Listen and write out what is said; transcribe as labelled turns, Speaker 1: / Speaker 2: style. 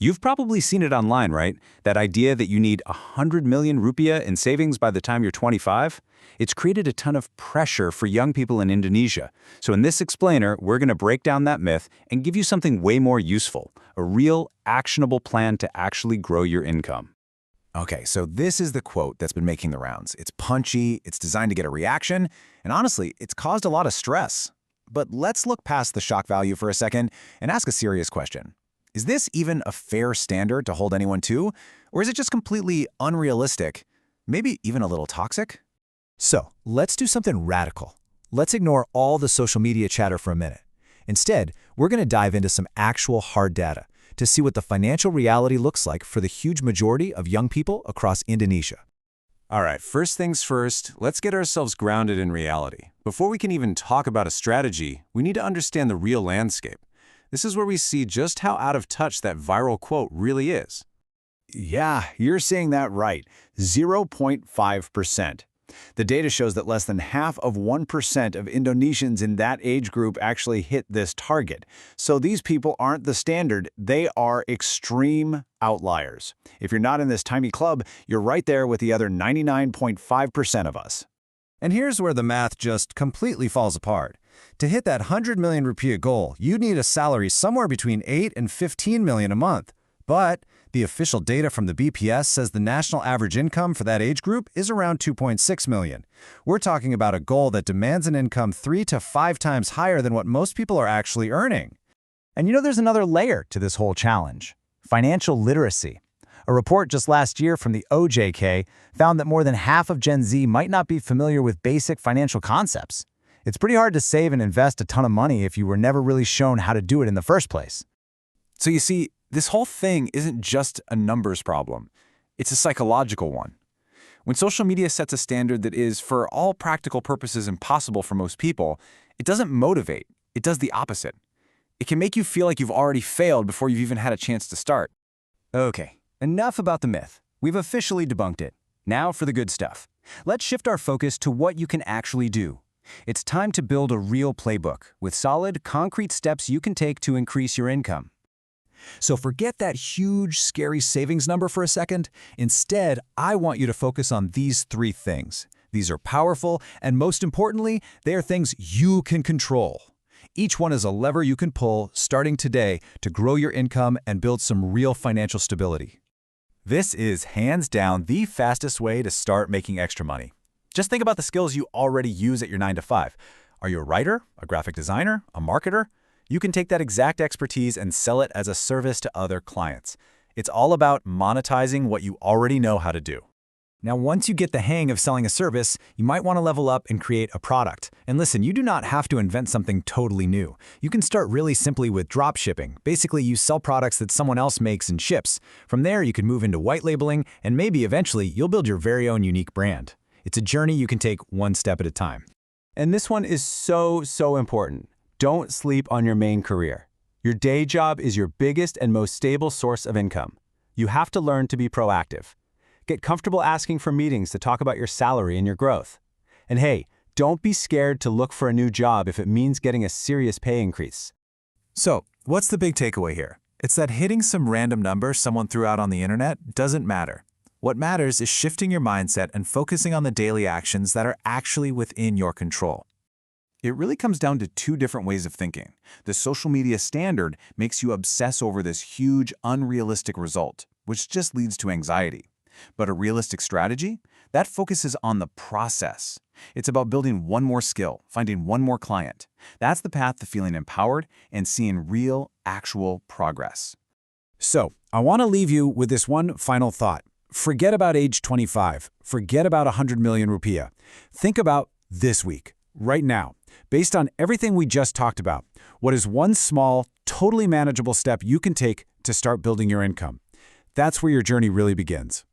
Speaker 1: You've probably seen it online, right? That idea that you need 100 million rupiah in savings by the time you're 25? It's created a ton of pressure for young people in Indonesia. So in this explainer, we're going to break down that myth and give you something way more useful, a real, actionable plan to actually grow your income.
Speaker 2: Okay, so this is the quote that's been making the rounds. It's punchy, it's designed to get a reaction, and honestly, it's caused a lot of stress. But let's look past the shock value for a second and ask a serious question. Is this even a fair standard to hold anyone to? Or is it just completely unrealistic? Maybe even a little toxic?
Speaker 3: So, let's do something radical. Let's ignore all the social media chatter for a minute. Instead, we're going to dive into some actual hard data to see what the financial reality looks like for the huge majority of young people across Indonesia.
Speaker 1: All right, first things first, let's get ourselves grounded in reality. Before we can even talk about a strategy, we need to understand the real landscape. This is where we see just how out of touch that viral quote really is.
Speaker 2: Yeah, you're saying that right. 0.5%. The data shows that less than half of 1% of Indonesians in that age group actually hit this target. So these people aren't the standard, they are extreme outliers. If you're not in this tiny club, you're right there with the other 99.5% of us.
Speaker 3: And here's where the math just completely falls apart. To hit that 100 million rupiah goal, you'd need a salary somewhere between 8 and 15 million a month. But the official data from the BPS says the national average income for that age group is around 2.6 million. We're talking about a goal that demands an income 3 to 5 times higher than what most people are actually earning.
Speaker 4: And there's another layer to this whole challenge: financial literacy. A report just last year from the OJK found that more than half of Gen Z might not be familiar with basic financial concepts. It's pretty hard to save and invest a ton of money if you were never really shown how to do it in the first place.
Speaker 1: So you see, this whole thing isn't just a numbers problem. It's a psychological one. When social media sets a standard that is, for all practical purposes, impossible for most people, it doesn't motivate. It does the opposite. It can make you feel like you've already failed before you've even had a chance to start.
Speaker 4: Okay, enough about the myth. We've officially debunked it. Now for the good stuff. Let's shift our focus to what you can actually do. It's time to build a real playbook with solid, concrete steps you can take to increase your income.
Speaker 3: So forget that huge, scary savings number for a second. Instead, I want you to focus on these 3 things. These are powerful, and most importantly, they are things you can control. Each one is a lever you can pull starting today to grow your income and build some real financial stability.
Speaker 2: This is hands down the fastest way to start making extra money. Just think about the skills you already use at your 9 to 5. Are you a writer, a graphic designer, a marketer? You can take that exact expertise and sell it as a service to other clients. It's all about monetizing what you already know how to do.
Speaker 4: Now, once you get the hang of selling a service, you might want to level up and create a product. And listen, you do not have to invent something totally new. You can start really simply with drop shipping. Basically, you sell products that someone else makes and ships. From there, you can move into white labeling, and maybe eventually you'll build your very own unique brand. It's a journey you can take one step at a time.
Speaker 1: And this one is so important. Don't sleep on your main career. Your day job is your biggest and most stable source of income. You have to learn to be proactive. Get comfortable asking for meetings to talk about your salary and your growth. And hey, don't be scared to look for a new job if it means getting a serious pay increase.
Speaker 2: So, what's the big takeaway here? It's that hitting some random number someone threw out on the internet doesn't matter. What matters is shifting your mindset and focusing on the daily actions that are actually within your control.
Speaker 1: It really comes down to 2 different ways of thinking. The social media standard makes you obsess over this huge, unrealistic result, which just leads to anxiety. But a realistic strategy? That focuses on the process. It's about building one more skill, finding one more client. That's the path to feeling empowered and seeing real, actual progress.
Speaker 3: So, I want to leave you with this one final thought. Forget about age 25. Forget about 100 million rupiah. Think about this week, right now. Based on everything we just talked about, what is one small, totally manageable step you can take to start building your income? That's where your journey really begins.